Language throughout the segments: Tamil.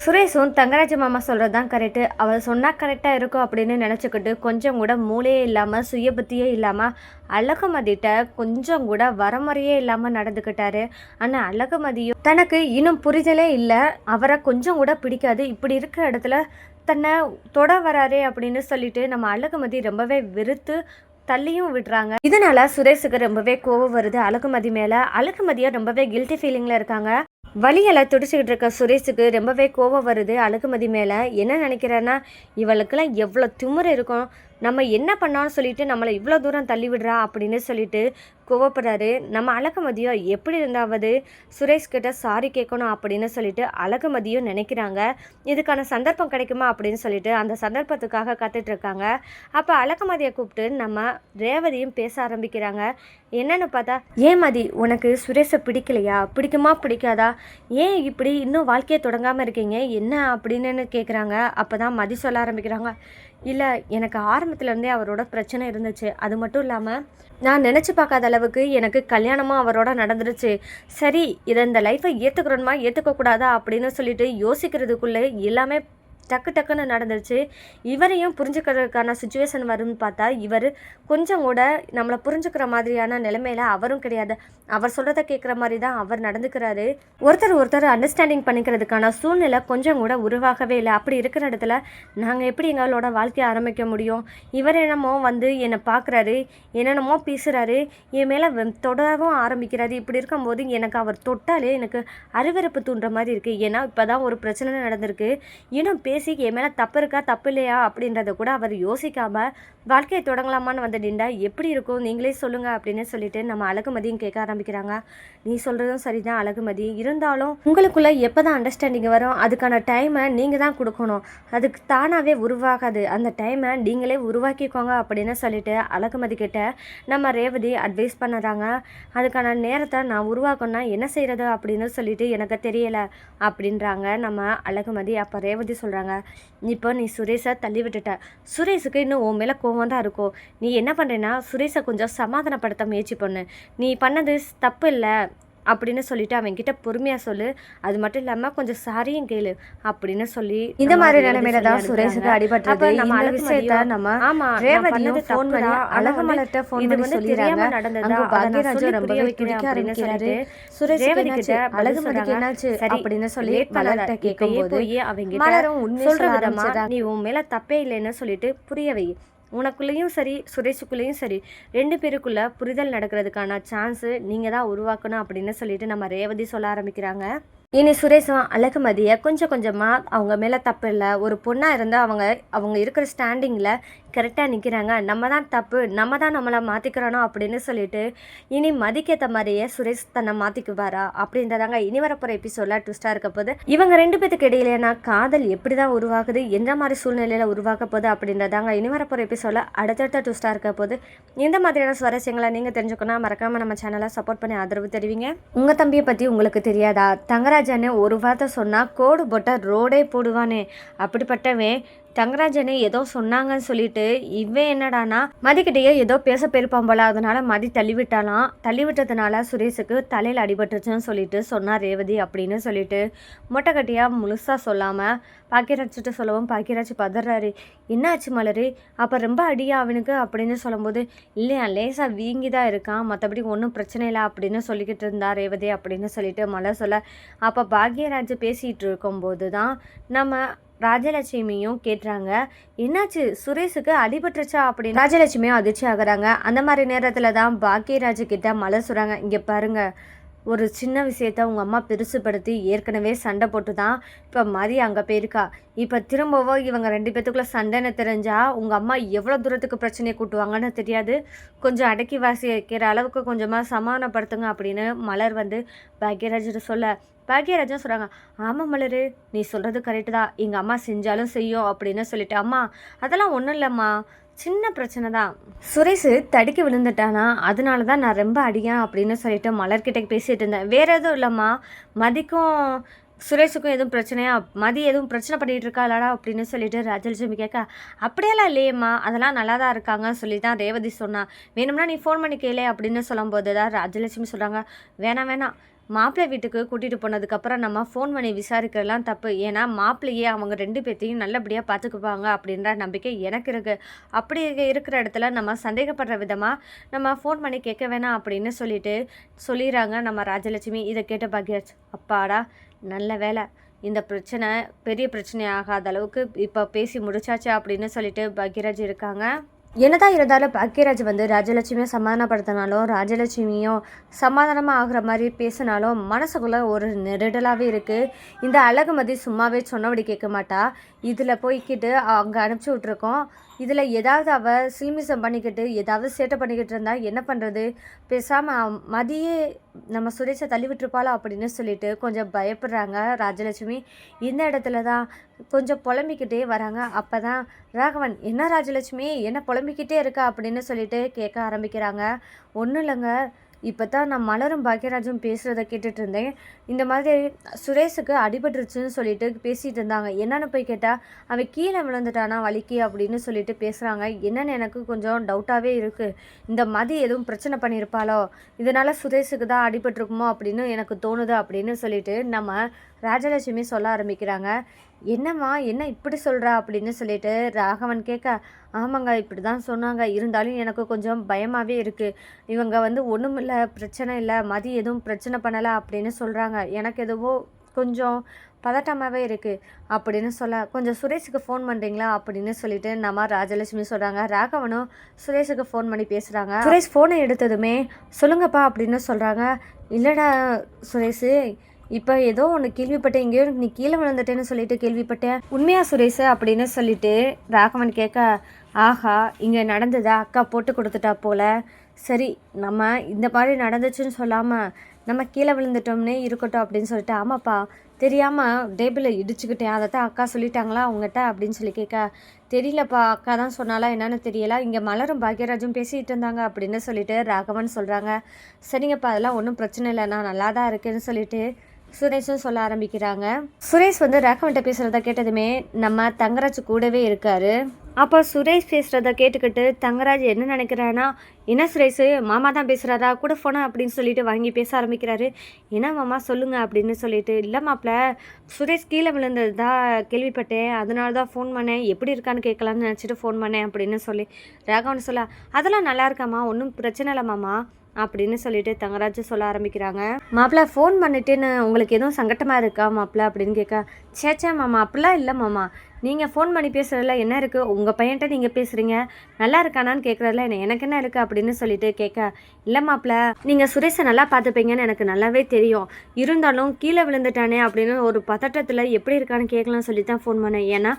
சுரேஷும் தங்கராஜ மாமா சொல்கிறது தான் கரெக்டு, அவர் சொன்னால் கரெக்டாக இருக்கும் அப்படின்னு நினச்சிக்கிட்டு கொஞ்சம் கூட மூளையே இல்லாமல் சுய புத்தியே இல்லாமல் அழகுமதிட்ட கொஞ்சம் கூட வரமுறையே இல்லாமல் நடந்துக்கிட்டாரு. ஆனால் அழகுமதியும் தனக்கு இன்னும் புரிதலே இல்லை, அவரை கொஞ்சம் கூட பிடிக்காது, இப்படி இருக்கிற இடத்துல தன்னை தொட வராரே அப்படின்னு சொல்லிட்டு நம்ம அழகுமதி ரொம்பவே வெறுத்து தள்ளியும் விடுறாங்க. இதனால சுரேஷுக்கு ரொம்பவே கோவம் வருது அழகுமதி மேலே. அழகுமதியை ரொம்பவே கில்ட்டி ஃபீலிங்கில் இருக்காங்க. வழிகளை துடிச்சிக்கிட்டு இருக்க சுரேஷுக்கு ரொம்பவே கோபம் வருது அழகுமதி மேலே. என்ன நினைக்கிறேன்னா, இவளுக்கெல்லாம் எவ்வளோ திமிரு இருக்கும், நம்ம என்ன பண்ணான்னு சொல்லிட்டு நம்மளை இவ்வளோ தூரம் தள்ளி விடுறா அப்படின்னு சொல்லிட்டு கோவப்படுறாரு. நம்ம அழகுமதியோ எப்படி இருந்தாவது சுரேஷ்கிட்ட சாரி கேட்கணும் அப்படின்னு சொல்லிட்டு அழகுமதியும் நினைக்கிறாங்க. இதுக்கான சந்தர்ப்பம் கிடைக்குமா அப்படின்னு சொல்லிட்டு அந்த சந்தர்ப்பத்துக்காக காத்துட்டு இருக்காங்க. அப்போ அழகுமதியை கூப்பிட்டு நம்ம ரேவதியும் பேச ஆரம்பிக்கிறாங்க. என்னன்னு பார்த்தா, ஏன் மதி உனக்கு சுரேஷை பிடிக்கலையா, பிடிக்குமா பிடிக்காதா, ஏன் இப்படி இன்னும் வாழ்க்கையை தொடங்காமல் இருக்கீங்க என்ன அப்படின்னு கேட்குறாங்க. அப்போ தான் மதி சொல்ல ஆரம்பிக்கிறாங்க, இல்லை எனக்கு ஆரம்பத்துலேருந்தே அவரோட பிரச்சனை இருந்துச்சு, அது மட்டும் இல்லாமல் நான் நினச்சி பார்க்காத அளவுக்கு எனக்கு கல்யாணமாக அவரோட நடந்துருச்சு. சரி, இதை இந்த லைஃப்பை ஏற்றுக்கிறோமா ஏற்றுக்கக்கூடாதா அப்படின்னு சொல்லிட்டு யோசிக்கிறதுக்குள்ளே எல்லாமே டக்குன்னு நடந்துருச்சு. இவரையும் புரிஞ்சுக்கிறதுக்கான சுச்சுவேஷன் வரும்னு பார்த்தா இவர் கொஞ்சம் கூட நம்மளை புரிஞ்சுக்கிற மாதிரியான நிலைமையில அவரும் கிடையாது. அவர் சொல்கிறத கேட்குற மாதிரி தான் அவர் நடந்துக்கிறாரு. ஒருத்தர் அண்டர்ஸ்டாண்டிங் பண்ணிக்கிறதுக்கான சூழ்நிலை கொஞ்சம் கூட உருவாகவே இல்லை. அப்படி இருக்கிற இடத்துல நாங்கள் எப்படி எங்களோட வாழ்க்கையை ஆரம்பிக்க முடியும்? இவர் என்னமோ வந்து என்னை பார்க்குறாரு, என்னென்னமோ பேசுகிறாரு, என் மேலே தொடரவும் ஆரம்பிக்கிறாரு. இப்படி இருக்கும்போது எனக்கு அவர் தொட்டாலே எனக்கு அருவருப்பு தூண்டுற மாதிரி இருக்குது. ஏன்னா இப்போ தான் ஒரு பிரச்சனை நடந்திருக்கு, இன்னும் பேசி என் மேலே தப்பு இருக்கா தப்பு இல்லையா அப்படின்றத கூட அவர் யோசிக்காமல் வாழ்க்கையை தொடங்கலாமான்னு வந்து நின்றா எப்படி இருக்கும் நீங்களே சொல்லுங்கள் அப்படின்னு சொல்லிட்டு நம்ம அழகுமதியும் கேட்க ஆரம்பிக்கிறாங்க. நீ சொல்கிறதும் சரிதான் அழகுமதி, இருந்தாலும் உங்களுக்குள்ளே எப்போ தான் அண்டர்ஸ்டாண்டிங் வரும், அதுக்கான டைமை நீங்கள் தான் கொடுக்கணும், அதுக்கு தானாகவே உருவாகாது, அந்த டைமை நீங்களே உருவாக்கிக்கோங்க அப்படின்னு சொல்லிட்டு அழகுமதி கிட்ட நம்ம ரேவதி அட்வைஸ் பண்ணுறாங்க. அதுக்கான நேரத்தை நான் உருவாக்கணும்னா என்ன செய்கிறது அப்படின்னு சொல்லிட்டு எனக்கு தெரியலை அப்படின்றாங்க நம்ம அழகுமதி. அப்போ ரேவதி சொல்கிறாங்க, இப்போ நீ சுரேஷை தள்ளி விட்டுட்ட, சுரேஷுக்கு இன்னும் உன் மேலே கோவம் தான் இருக்கும், நீ என்ன பண்ணுறேன்னா சுரேஷை கொஞ்சம் சமாதானப்படுத்த முயற்சி பண்ணு, நீ பண்ணது தப்பு இல்லை அப்படின்னு சொல்லிட்டு அவன்கிட்ட பொறுமையாக சொல்லு, அது மட்டும் இல்லாமல் கொஞ்சம் சாரியும் கேளு அப்படின்னு சொல்லி இந்த மாதிரி நிலைமையில தான் சுரேஷுக்கு அடிபட்டது. நம்ம விஷயத்த நம்ம ரேவதியும் ஃபோன் பண்ணி அழகுமலர்கிட்ட ஃபோன் பண்ணி சொல்லிடுறாங்க. நடந்ததா பாக்யராஜ் ரொம்பவே பிடிக்க ஆரம்பிக்கிறாரு. சுரேஷ் கிட்ட அழகுமதிக்கு என்னாச்சு அப்படின்னு சொல்லி மலர்கிட்ட கேட்கும்போது அவங்க மலரும் உண்மை சொல்ற விதமா நீ உன் மேல தப்பே இல்லைன்னு சொல்லிட்டு புரிய வை, உனக்குள்ளேயும் சரி சுரேஷுக்குள்ளேயும் சரி ரெண்டு பேருக்குள்ளே புரிதல் நடக்கிறதுக்கான சான்ஸு நீங்கள் தான் உருவாக்கணும் அப்படின்னு சொல்லிட்டு நம்ம ரேவதி சொல்ல ஆரம்பிக்கிறாங்க. இனி சுரேஷும் அழகுமதியை கொஞ்சம் கொஞ்சமாக அவங்க மேலே தப்பு இல்லை, ஒரு பொண்ணாக இருந்தால் அவங்க இருக்கிற ஸ்டாண்டிங்கில் கரெக்டாக நிற்கிறாங்க, நம்ம தான் தப்பு, நம்ம தான் நம்மளை மாற்றிக்கிறோனோ அப்படின்னு சொல்லிட்டு இனி மதிக்கேற்ற மாதிரியே சுரேஷ் தன்னை மாற்றிக்குவாரா அப்படின்றதாங்க இனி வரப்போகிற எபிசோடில் ட்விஸ்ட்டாக இருக்க போது. இவங்க ரெண்டு பேத்துக்கு இடையிலேனா காதல் எப்படி தான் உருவாகுது, எந்த மாதிரி சூழ்நிலையில் உருவாக்க போகுது அப்படின்றதாங்க இனி வரப்போகிற எபிசோடில் அடுத்தடுத்த ட்விஸ்ட்டாக இருக்க போது. இந்த மாதிரியான சுவாரஸ்யங்களை நீங்கள் தெரிஞ்சுக்கணும், மறக்காமல் நம்ம சேனலை சப்போர்ட் பண்ணி ஆதரவு தெரிவிங்க. உங்கள் தம்பியை பற்றி உங்களுக்கு தெரியாதா, தங்கராஜன்னு ஒரு வார்த்தை சொன்னால் கோடு போட்ட ரோடே போடுவானே, அப்படிப்பட்டவன் தங்கராஜனே ஏதோ சொன்னாங்கன்னு சொல்லிட்டு இவன் என்னடானா மதிக்கிட்டேயே ஏதோ பேச போயிருப்பான் போல, அதனால மதி தள்ளி விட்டாலாம், தள்ளி விட்டதுனால சுரேஷுக்கு தலையில் அடிபட்டுருச்சுன்னு சொல்லிட்டு சொன்னார் ரேவதி அப்படின்னு சொல்லிட்டு மொட்டைக்கட்டியாக முழுசாக சொல்லாமல் பாக்கியராஜ்கிட்ட சொல்லவும் பாக்கியராஜ் பதறாரு. என்னாச்சு மலரு, அப்போ ரொம்ப அடியா அவனுக்கு அப்படின்னு சொல்லும்போது இல்லையா லேசாக வீங்கி தான் இருக்கான், மற்றபடி ஒன்றும் பிரச்சனை இல்லை அப்படின்னு சொல்லிக்கிட்டு இருந்தா ரேவதி அப்படின்னு சொல்லிட்டு மலர் சொல்ல, அப்போ பாக்யராஜ் பேசிகிட்டு இருக்கும்போது தான் நம்ம ராஜலட்சுமியும் கேட்டுறாங்க, என்னாச்சு சுரேஷுக்கு அடிபட்டுருச்சா அப்படின்னு ராஜலட்சுமியும் அதிர்ச்சி ஆகுறாங்க. அந்த மாதிரி நேரத்தில் தான் பாக்கியராஜ் கிட்ட மலர் சொல்கிறாங்க, இங்கே பாருங்க ஒரு சின்ன விஷயத்த உங்கள் அம்மா பெருசுப்படுத்தி ஏற்கனவே சண்டை போட்டு தான் இப்போ மதி அங்கே போயிருக்கா, இப்போ திரும்பவோ இவங்க ரெண்டு பேத்துக்குள்ளே சண்டைன்னு தெரிஞ்சால் உங்கள் அம்மா எவ்வளோ தூரத்துக்கு பிரச்சனையை கூட்டுவாங்கன்னு தெரியாது, கொஞ்சம் அடக்கி வாசி வைக்கிற அளவுக்கு கொஞ்சமாக சமாதானப்படுத்துங்க அப்படின்னு மலர் வந்து பாக்யராஜ்கிட்ட சொல்ல, பாக்யராஜன் சொல்கிறாங்க, ஆமாம் மலரு நீ சொல்கிறது கரெக்டு தான், எங்கள் அம்மா செஞ்சாலும் செய்யும் அப்படின்னு சொல்லிட்டு, அம்மா அதெல்லாம் ஒன்றும் இல்லைம்மா சின்ன பிரச்சனை தான், சுரேஷ் தடுக்கி விழுந்துட்டானா அதனால தான் நான் ரொம்ப அடியேன் அப்படின்னு சொல்லிட்டு மலர்கிட்ட பேசிகிட்டு இருந்தேன், வேறு எதுவும் இல்லைம்மா, மதிக்கும் சுரேஷுக்கும் எதுவும் பிரச்சனையா, மதி எதுவும் பிரச்சனை பண்ணிகிட்டு இருக்காளாடா அப்படின்னு சொல்லிட்டு ராஜலட்சுமி கேட்க, அப்படியெல்லாம் இல்லையம்மா அதெல்லாம் நல்லா தான் இருக்காங்கன்னு சொல்லி தான் ரேவதி சொன்னா, வேணும்னா நீ ஃபோன் பண்ணி கேளே அப்படின்னு சொல்லும்போது தான் ராஜலட்சுமி சொல்கிறாங்க, வேணாம் மாப்பிள்ளை வீட்டுக்கு கூட்டிகிட்டு போனதுக்கப்புறம் நம்ம ஃபோன் பண்ணி விசாரிக்கிறதுலாம் தப்பு. ஏன்னா மாப்பிள்ளையே அவங்க 2 பேத்தையும் நல்லபடியாக பார்த்துக்குப்பாங்க அப்படின்ற நம்பிக்கை எனக்கு இருக்குது. அப்படி இருக்கிற இடத்துல நம்ம சந்தேகப்படுற விதமாக நம்ம ஃபோன் பண்ணி கேட்க வேணாம் அப்படின்னு சொல்லிடுறாங்க நம்ம ராஜலட்சுமி. இதை கேட்ட பாக்யராஜ், அப்பாடா நல்ல வேலை, இந்த பிரச்சனை பெரிய பிரச்சனை ஆகாத அளவுக்கு இப்போ பேசி முடிச்சாச்சு அப்படின்னு சொல்லிட்டு பாக்யராஜ் இருக்காங்க. என்னதான் இருந்தாலும் பாக்யராஜ் ராஜலட்சுமியை சமாதானப்படுத்தினாலும் ராஜலட்சுமியும் சமாதானமாக ஆகிற மாதிரி பேசினாலும் மனசுக்குள்ளே ஒரு நெருடலாகவே இருக்குது. இந்த அழகுமதி சும்மாவே சொன்னபடி கேட்க மாட்டா. இதில் போய்கிட்டு அங்கே அனுப்பிச்சி விட்ருக்கோம். இதில் ஏதாவது அவள் சில்மிசம் பண்ணிக்கிட்டு ஏதாவது சேட்டை பண்ணிக்கிட்டு இருந்தா என்ன பண்ணுறது? பேசாமல் மதியே நம்ம சுரேஷை தள்ளி விட்டுருப்பாளோ அப்படின்னு சொல்லிட்டு கொஞ்சம் பயப்படுறாங்க ராஜலட்சுமி. இந்த இடத்துல தான் கொஞ்சம் புலம்பிக்கிட்டே வராங்க. அப்போ தான் ராகவன், என்ன ராஜலட்சுமி என்ன புலம்பிக்கிட்டே இருக்கா அப்படின்னு சொல்லிட்டு கேட்க ஆரம்பிக்கிறாங்க. ஒன்றும் இல்லைங்க, இப்போ தான் நான் மலரும் பாக்யராஜும் பேசுகிறத கேட்டுட்டு இருந்தேன். இந்த மாதிரி சுரேஷுக்கு அடிபட்டுருச்சுன்னு சொல்லிட்டு பேசிகிட்டு இருந்தாங்க. என்னென்னு போய் கேட்டால் அவன் கீழே விழுந்துட்டானா வலிக்கு அப்படின்னு சொல்லிட்டு பேசுகிறாங்க. என்னென்னு எனக்கு கொஞ்சம் டவுட்டாகவே இருக்குது. இந்த மதி எதுவும் பிரச்சனை பண்ணியிருப்பாளோ, இதனால் சுரேஷுக்கு தான் அடிபட்டுருக்குமோ அப்படின்னு எனக்கு தோணுது அப்படின்னு சொல்லிட்டு நம்ம ராஜலட்சுமி சொல்ல ஆரம்பிக்கிறாங்க. என்னம்மா என்ன இப்படி சொல்கிறா அப்படின்னு சொல்லிட்டு ராகவன் கேட்க, ஆமாங்க இப்படி தான் சொன்னாங்க, இருந்தாலும் எனக்கு கொஞ்சம் பயமாகவே இருக்குது. இவங்க ஒன்றும் இல்லை, பிரச்சனை இல்லை, மதி எதுவும் பிரச்சனை பண்ணலை அப்படின்னு சொல்கிறாங்க. எனக்கு எதுவோ கொஞ்சம் பதட்டமாகவே இருக்குது அப்படின்னு கொஞ்சம் சுரேஷுக்கு ஃபோன் பண்ணுறீங்களா அப்படின்னு சொல்லிட்டு நம்ம ராஜலட்சுமி சொல்கிறாங்க. ராகவனும் சுரேஷுக்கு ஃபோன் பண்ணி பேசுகிறாங்க. சுரேஷ் ஃபோனை எடுத்ததுமே சொல்லுங்கப்பா அப்படின்னு சொல்கிறாங்க. இல்லைடா சுரேஷு, இப்போ ஏதோ ஒன்று கேள்விப்பட்டேன், எங்கேயோ நீ கீழே விழுந்துட்டேன்னு சொல்லிட்டு கேள்விப்பட்டேன், உண்மையா சுரேஷ் அப்படின்னு சொல்லிட்டு ராகவன் கேட்க, ஆஹா இங்கே நடந்ததா, அக்கா போட்டு கொடுத்துட்டா போல. சரி நம்ம இந்த மாதிரி நடந்துச்சுன்னு சொல்லாமல் நம்ம கீழே விழுந்துட்டோம்னே இருக்கட்டும் அப்படின்னு சொல்லிட்டு, ஆமாப்பா தெரியாமல் டேபிளை இடிச்சுக்கிட்டேன், அதை தான் அக்கா சொல்லிட்டாங்களா அவங்ககிட்ட அப்படின்னு சொல்லி கேட்க, தெரியலப்பா அக்கா தான் சொன்னாலா என்னன்னு தெரியல, இங்கே மலரும் பாக்யராஜும் பேசிகிட்டு இருந்தாங்க அப்படின்னு சொல்லிட்டு ராகவன் சொல்கிறாங்க. சரிங்கப்பா அதெல்லாம் ஒன்றும் பிரச்சனை இல்லை, நான் நல்லா தான் இருக்கேன்னு சொல்லிட்டு சுரேஷும் சொல்ல ஆரம்பிக்கிறாங்க. சுரேஷ் ராகவன்கிட்ட பேசுகிறத கேட்டதுமே நம்ம தங்கராஜ் கூடவே இருக்காரு. அப்போ சுரேஷ் பேசுகிறத கேட்டுக்கிட்டு தங்கராஜ் என்ன நினைக்கிறான்னா, என்ன சுரேஷ் மாமா தான் பேசுகிறாரா கூட ஃபோனை அப்படின்னு சொல்லிட்டு வாங்கி பேச ஆரம்பிக்கிறாரு. என்ன மாமா சொல்லுங்கள் அப்படின்னு சொல்லிட்டு, இல்லை மாப்பிள்ள சுரேஷ் கீழே விழுந்தது தான் கேள்விப்பட்டேன், அதனால தான் ஃபோன் பண்ணேன், எப்படி இருக்கான்னு கேட்கலான்னு நினச்சிட்டு ஃபோன் பண்ணேன் அப்படின்னு சொல்லி ராகவன் சொல்ல, அதெல்லாம் நல்லா இருக்காம்மா, ஒன்றும் பிரச்சனை இல்லை மாமா அப்படின்னு சொல்லிட்டு தங்கராஜ் சொல்ல ஆரம்பிக்கிறாங்க. மாப்பிள்ள ஃபோன் பண்ணிட்டேன்னு உங்களுக்கு எதுவும் சங்கட்டமாக இருக்கா மாப்பிள்ள அப்படின்னு கேட்க, சேச்சா மாமா அப்படிலாம் இல்லை மாமா, நீங்கள் ஃபோன் பண்ணி பேசுகிறதுல என்ன இருக்குது, உங்கள் பையன்கிட்ட நீங்கள் பேசுகிறீங்க, நல்லா இருக்கானான்னு கேட்குறதுல எனக்கு என்ன இருக்குது அப்படின்னு சொல்லிட்டு கேட்க, இல்லை மாப்பிள்ள நீங்கள் சுரேஷை நல்லா பார்த்துப்பீங்கன்னு எனக்கு நல்லாவே தெரியும், இருந்தாலும் கீழே விழுந்துட்டானே அப்படின்னு ஒரு பதட்டத்தில் எப்படி இருக்கான்னு கேட்கலான்னு சொல்லி தான் ஃபோன் பண்ணேன். ஏன்னா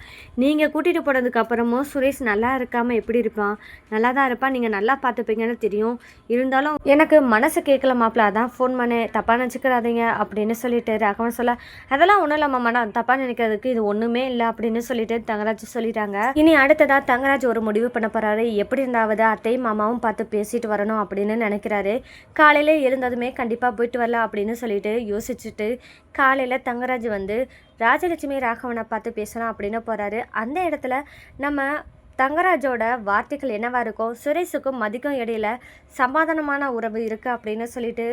நீங்கள் கூட்டிகிட்டு போனதுக்கு அப்புறமும் சுரேஷ் நல்லா இருக்காமல் எப்படி இருப்பான், நல்லா தான் இருப்பான், நீங்கள் நல்லா பார்த்துப்பீங்கன்னு தெரியும், இருந்தாலும் எனக்கு மனசு கேட்கல மாப்பிள்ள, அதான் ஃபோன் பண்ணேன், தப்பாக நினச்சிக்கிறாதீங்க அப்படின்னு சொல்லிட்டு ராகவன் சொல்ல, அதெல்லாம் ஒன்றும் இல்லை மாமா, நான் தப்பாக நினைக்கிறதுக்கு இது ஒன்றுமே இல்லை அப்படின்னு சொல்லிட்டு தங்கராஜ் சொல்லிட்டாங்க. இனி அடுத்ததா தங்கராஜ் ஒரு முடிவு பண்ண போறாரு. எப்படி இருந்தாவது அத்தையும் மாமாவும் பார்த்து பேசிட்டு வரணும் அப்படின்னு நினைக்கிறாரு. காலையில எழுந்ததுமே கண்டிப்பா போயிட்டு வரலாம் அப்படின்னு சொல்லிட்டு யோசிச்சுட்டு காலையில தங்கராஜ் ராஜலட்சுமி ராகவனை பார்த்து பேசலாம் அப்படின்னு போறாரு. அந்த இடத்துல நம்ம தங்கராஜோட வார்த்தைகள் என்னவா இருக்கும், சுரேஷுக்கும் மதிக்கும் இடையில சமாதானமான உறவு இருக்குது அப்படின்னு சொல்லிட்டு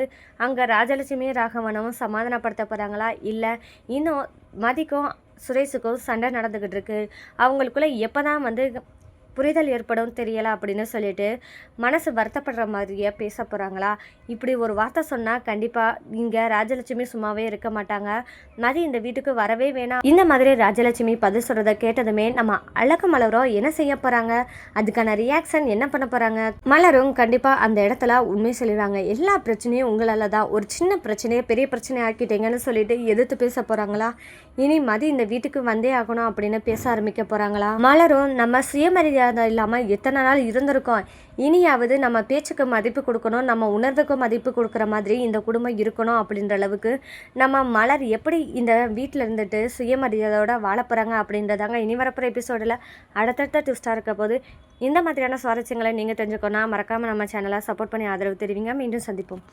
அங்கே ராஜலட்சுமி ராகவனும் சமாதானப்படுத்த போகிறாங்களா, இல்லை இன்னும் மதிக்கும் சுரேஷுக்கும் சண்டை நடந்துக்கிட்டு இருக்கு, அவங்களுக்குள்ள எப்போ தான் புரிதல் ஏற்படும் தெரியலை அப்படின்னு சொல்லிட்டு மனசு வருத்தப்படுற மாதிரியே பேச போகிறாங்களா. இப்படி ஒரு வார்த்தை சொன்னால் கண்டிப்பாக இங்கே ராஜலட்சுமி சும்மாவே இருக்க மாட்டாங்க, மதி இந்த வீட்டுக்கு வரவே வேணாம். இந்த மாதிரி ராஜலட்சுமி பதில் சொல்கிறத கேட்டதுமே நம்ம அழகு மலரும் என்ன செய்ய போகிறாங்க, அதுக்கான ரியாக்ஷன் என்ன பண்ண போகிறாங்க. மலரும் கண்டிப்பாக அந்த இடத்துல உண்மை சொல்லிடுவாங்க, எல்லா பிரச்சனையும் உங்களால் தான், ஒரு சின்ன பிரச்சனையை பெரிய பிரச்சனை ஆக்கிட்டீங்கன்னு சொல்லிட்டு எதிர்த்து பேச போகிறாங்களா. இனி மதி இந்த வீட்டுக்கு வந்தே ஆகணும் அப்படின்னு பேச ஆரம்பிக்க போகிறாங்களா. மலரும் நம்ம சுயமரியாதை இல்லாமல் எத்தனை நாள் இருந்திருக்கோம், இனியாவது நம்ம பேச்சுக்கு மதிப்பு கொடுக்கணும், நம்ம உணர்வுக்கு மதிப்பு கொடுக்குற மாதிரி இந்த குடும்பம் இருக்கணும் அப்படின்ற அளவுக்கு நம்ம மலர் எப்படி இந்த வீட்டில் இருந்துட்டு சுயமரியாதையோட வாழ போகிறாங்க அப்படின்றதாங்க இனி வரப்போகிற எபிசோடில் அடுத்தடுத்த ட்விஸ்டாக இருக்க போது. இந்த மாதிரியான சுவாரஸ்யங்களை நீங்கள் தெரிஞ்சுக்கணும் மறக்காமல் நம்ம சேனலை சப்போர்ட் பண்ணி ஆதரவு தெரிவிங்க. மீண்டும் சந்திப்போம்.